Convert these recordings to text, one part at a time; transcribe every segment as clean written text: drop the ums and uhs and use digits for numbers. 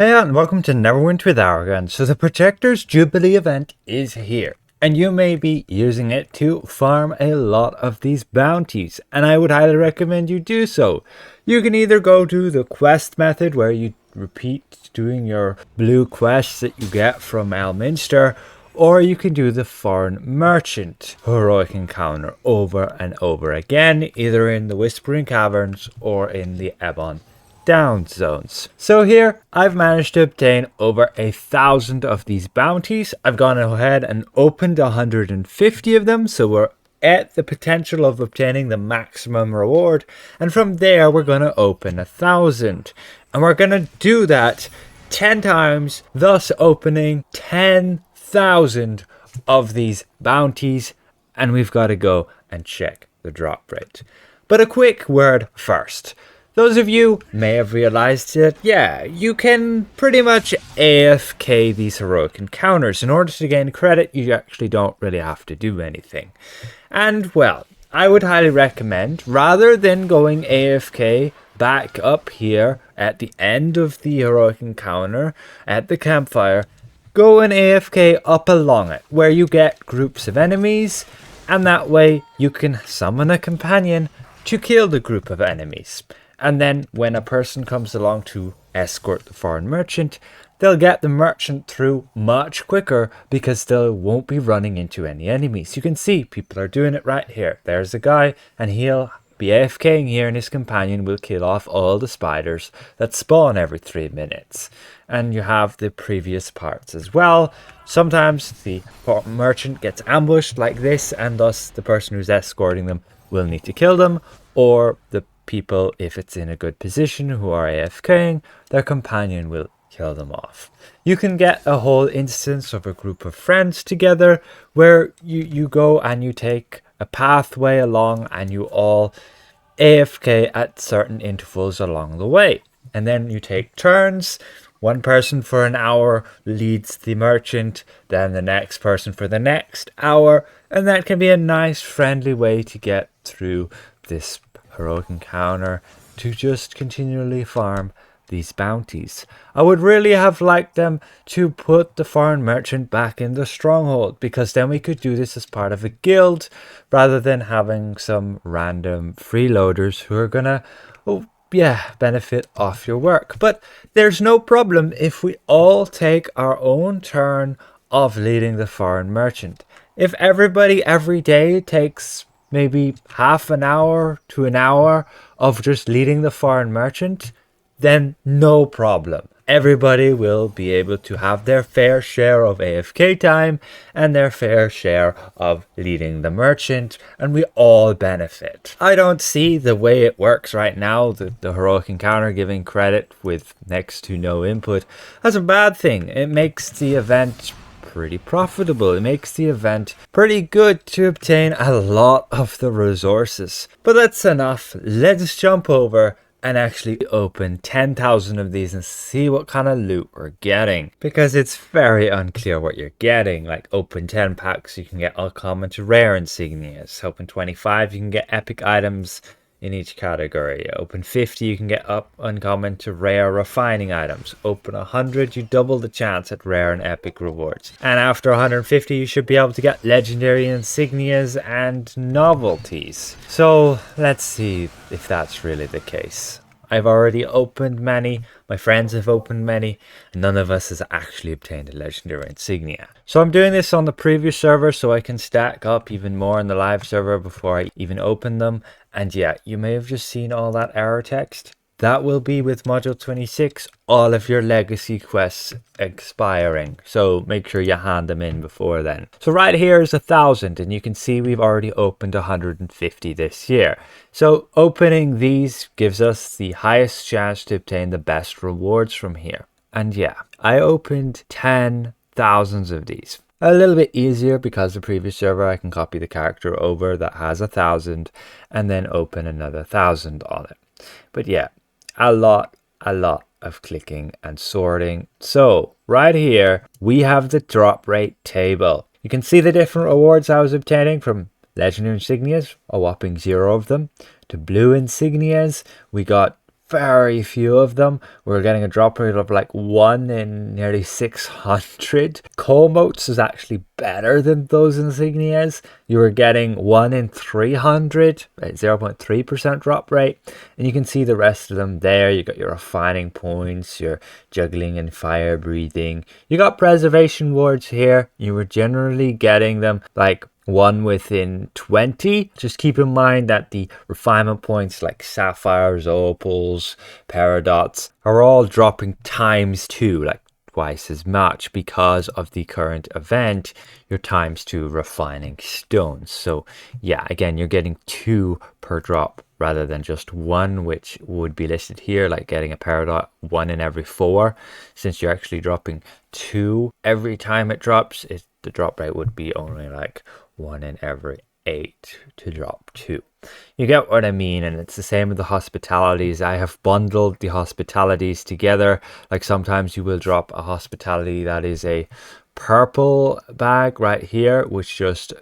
Hey and welcome to Neverwinter with Aragon. So the Protector's Jubilee event is here, and you may be using it to farm a lot of these bounties, and I would highly recommend you do so. You can either go to the quest method where you repeat doing your blue quests that you get from Elminster, or you can do the Foreign Merchant heroic encounter over and over again, either in the Whispering Caverns or in the Ebon down zones. So here I've managed to obtain over 1,000 of these bounties. I've gone ahead and opened 150 of them, so we're at the potential of obtaining the maximum reward, and from there we're going to open 1,000, and we're going to do that 10 times, thus opening 10,000 of these bounties, and we've got to go and check the drop rate. But a quick word first. Those of you may have realized that, yeah, you can pretty much AFK these heroic encounters. In order to gain credit, you actually don't really have to do anything. And, well, I would highly recommend, rather than going AFK back up here at the end of the heroic encounter at the campfire, go and AFK up along it, where you get groups of enemies, and that way you can summon a companion to kill the group of enemies. And then when a person comes along to escort the foreign merchant, they'll get the merchant through much quicker because they won't be running into any enemies. You can see people are doing it right here. There's a guy and he'll be AFKing here and his companion will kill off all the spiders that spawn every 3 minutes. And you have the previous parts as well. Sometimes the merchant gets ambushed like this, and thus the person who's escorting them will need to kill them, or the people, if it's in a good position, who are AFKing, their companion will kill them off. You can get a whole instance of a group of friends together where you go and you take a pathway along and you all AFK at certain intervals along the way. And then you take turns. One person for an hour leads the merchant, then the next person for the next hour, and that can be a nice friendly way to get through this heroic encounter to just continually farm these bounties. I would really have liked them to put the foreign merchant back in the stronghold, because then we could do this as part of a guild rather than having some random freeloaders who are gonna benefit off your work. But there's no problem if we all take our own turn of leading the foreign merchant. If everybody every day takes maybe half an hour to an hour of just leading the foreign merchant, then no problem. Everybody will be able to have their fair share of AFK time and their fair share of leading the merchant, and we all benefit. I don't see the way it works right now, the heroic encounter giving credit with next to no input, as a bad thing. It makes the event pretty profitable. It makes the event pretty good to obtain a lot of the resources. But that's enough. Let's jump over and actually open 10,000 of these and see what kind of loot we're getting, because it's very unclear what you're getting. Like, open 10 packs, you can get uncommon to rare insignias. Open 25, you can get epic items in each category. Open 50, you can get up uncommon to rare refining items. Open 100, you double the chance at rare and epic rewards. And after 150, you should be able to get legendary insignias and novelties. So let's see if that's really the case. I've already opened many, my friends have opened many, and none of us has actually obtained a legendary insignia. So I'm doing this on the previous server so I can stack up even more in the live server before I even open them. And yeah, you may have just seen all that error text. That will be with module 26, all of your legacy quests expiring. So make sure you hand them in before then. So right here is 1,000, and you can see we've already opened 150 this year. So opening these gives us the highest chance to obtain the best rewards from here. And yeah, I opened 10,000 of these. A little bit easier because the previous server I can copy the character over that has 1,000 and then open another 1,000 on it. But yeah, a lot of clicking and sorting. So right here we have the drop rate table. You can see the different rewards I was obtaining, from Legendary Insignias, a whopping 0 of them, to blue insignias. We got very few of them. We're getting a drop rate of like 1 in nearly 600. Coal motes is actually better than those insignias. You were getting 1 in 300, 0.3% drop rate. And you can see the rest of them there. You got your refining points, your juggling and fire breathing. You got preservation wards here. You were generally getting them like 1 within 20. Just keep in mind that the refinement points like sapphires, opals, paradots are all dropping ×2, like twice as much, because of the current event. You're ×2 refining stones. So yeah, again, you're getting 2 per drop rather than just 1, which would be listed here, like getting a paradot 1 in every 4. Since you're actually dropping 2 every time it drops, the drop rate would be only like 1 in every 8 to drop 2. You get what I mean, and it's the same with the hospitalities. I have bundled the hospitalities together. Like sometimes you will drop a hospitality that is a purple bag right here, which just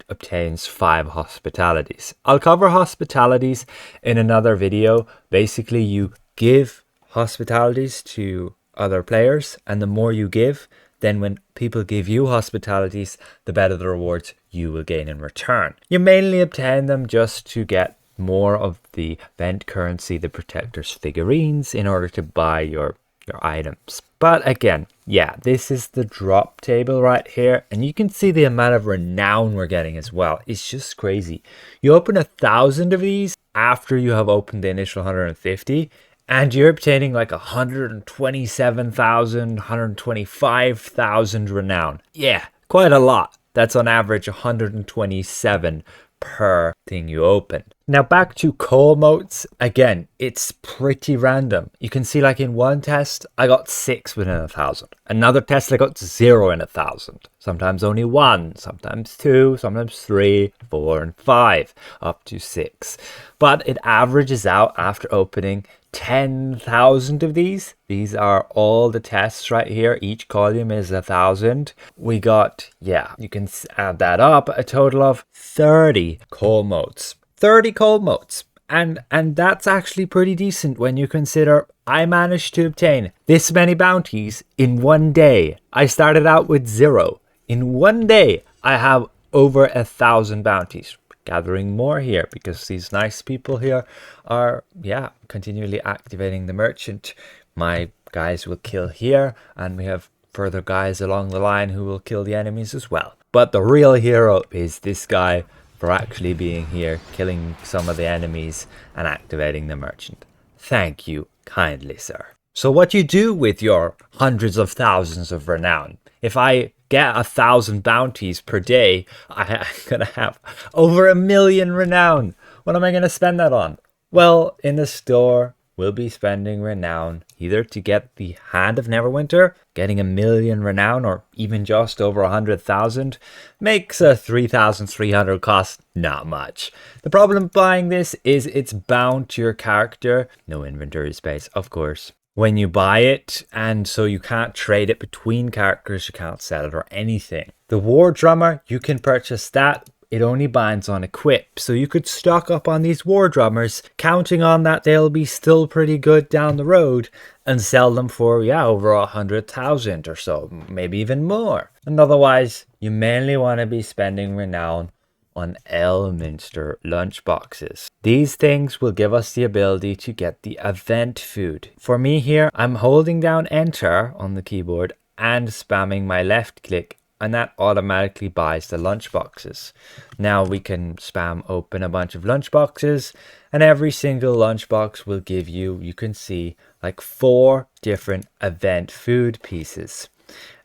obtains 5 hospitalities. I'll cover hospitalities in another video. Basically, you give hospitalities to other players, and the more you give, then when people give you hospitalities, the better the rewards you will gain in return. You mainly obtain them just to get more of the event currency, the protector's figurines, in order to buy your items. But again, yeah, this is the drop table right here, and you can see the amount of renown we're getting as well. It's just crazy. You open 1,000 of these after you have opened the initial 150, and you're obtaining like 127,000, 125,000 renown. Yeah, quite a lot. That's on average 127 per thing you open. Now back to coal motes. Again, it's pretty random. You can see like in one test, I got 6 within 1,000. Another test, I got 0 in 1,000. Sometimes only 1, sometimes 2, sometimes 3, 4, and 5, up to 6. But it averages out after opening 10,000 of these. These are all the tests right here. Each column is 1,000. We got, yeah, you can add that up, a total of 30 coal motes. 30 coal motes. And that's actually pretty decent when you consider I managed to obtain this many bounties in one day. I started out with 0. In one day, I have over 1,000 bounties. Gathering more here because these nice people here are, yeah, continually activating the merchant. My guys will kill here, and we have further guys along the line who will kill the enemies as well. But the real hero is this guy for actually being here, killing some of the enemies and activating the merchant. Thank you kindly, sir. So what you do with your hundreds of thousands of renown? If I get 1,000 bounties per day, I'm gonna have over 1 million renown. What am I gonna spend that on? Well, in the store, we'll be spending renown either to get the Hand of Neverwinter, getting 1 million renown, or even just over 100,000, makes a 3,300 cost not much. The problem buying this is it's bound to your character. No inventory space, of course, when you buy it, and so you can't trade it between characters, you can't sell it or anything. The War Drummer, you can purchase that. It only binds on equip, so you could stock up on these War Drummers, counting on that they'll be still pretty good down the road, and sell them for, yeah, over 100,000 or so, maybe even more. And otherwise, you mainly want to be spending renown on Elminster lunchboxes. These things will give us the ability to get the event food. For me here, I'm holding down enter on the keyboard and spamming my left click, and that automatically buys the lunchboxes. Now we can spam open a bunch of lunchboxes, and every single lunchbox will give you, you can see, like 4 different event food pieces.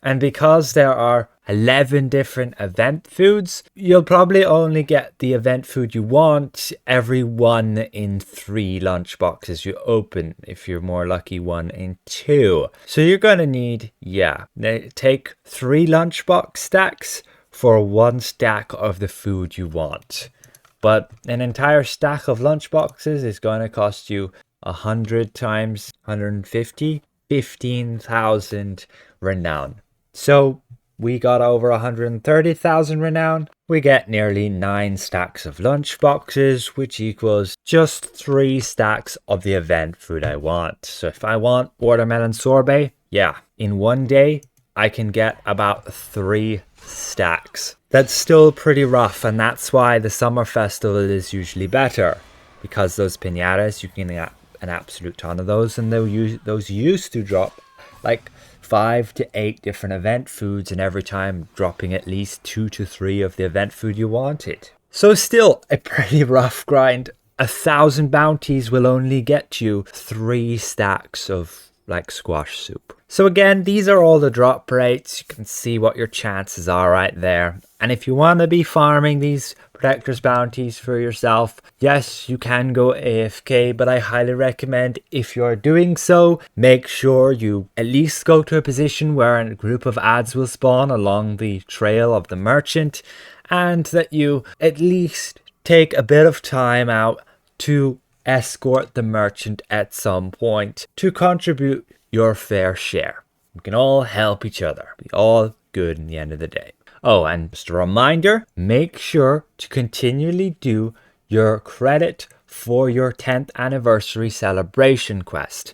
And because there are 11 different event foods, you'll probably only get the event food you want every 1 in 3 lunchboxes you open. If you're more lucky, 1 in 2. So you're going to need, yeah, take 3 lunchbox stacks for 1 stack of the food you want. But an entire stack of lunchboxes is going to cost you 100 times 150, 15,000 renown. So we got over 130,000 renown. We get nearly 9 stacks of lunch boxes, which equals just 3 stacks of the event food I want. So if I want watermelon sorbet, yeah, in one day, I can get about 3 stacks. That's still pretty rough, and that's why the summer festival is usually better, because those piñatas, you can get an absolute ton of those, and those used to drop like 5 to 8 different event foods, and every time dropping at least 2 to 3 of the event food you wanted. So still a pretty rough grind. 1,000 bounties will only get you 3 stacks of like squash soup. So again, these are all the drop rates. You can see what your chances are right there. And if you want to be farming these protectors bounties for yourself, yes, you can go AFK, but I highly recommend, if you're doing so, make sure you at least go to a position where a group of ads will spawn along the trail of the merchant, and that you at least take a bit of time out to escort the merchant at some point to contribute your fair share. We can all help each other. Be all good in the end of the day. Oh, and just a reminder, make sure to continually do your credit for your 10th anniversary celebration quest.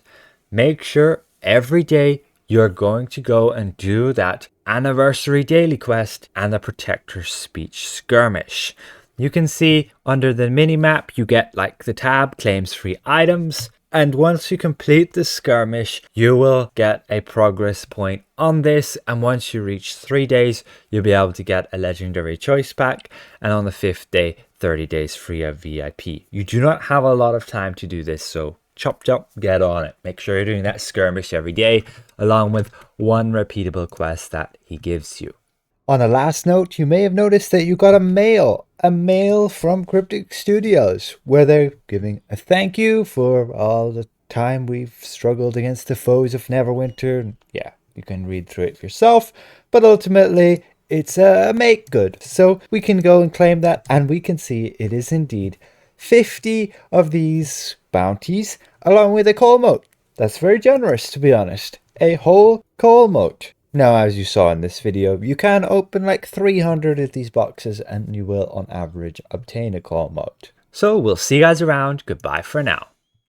Make sure every day you're going to go and do that anniversary daily quest and the protector's speech skirmish. You can see under the mini map, you get like the tab claims free items. And once you complete the skirmish, you will get a progress point on this. And once you reach 3 days, you'll be able to get a legendary choice pack. And on the 5th day, 30 days free of VIP. You do not have a lot of time to do this, so chop, get on it. Make sure you're doing that skirmish every day, along with one repeatable quest that he gives you. On a last note, you may have noticed that you got a mail from Cryptic Studios, where they're giving a thank you for all the time we've struggled against the foes of Neverwinter. Yeah, you can read through it yourself, but ultimately it's a make good. So we can go and claim that, and we can see it is indeed 50 of these bounties, along with a coal moat. That's very generous, to be honest. A whole coal moat. Now, as you saw in this video, you can open like 300 of these boxes and you will on average obtain a coal moat. So we'll see you guys around. Goodbye for now.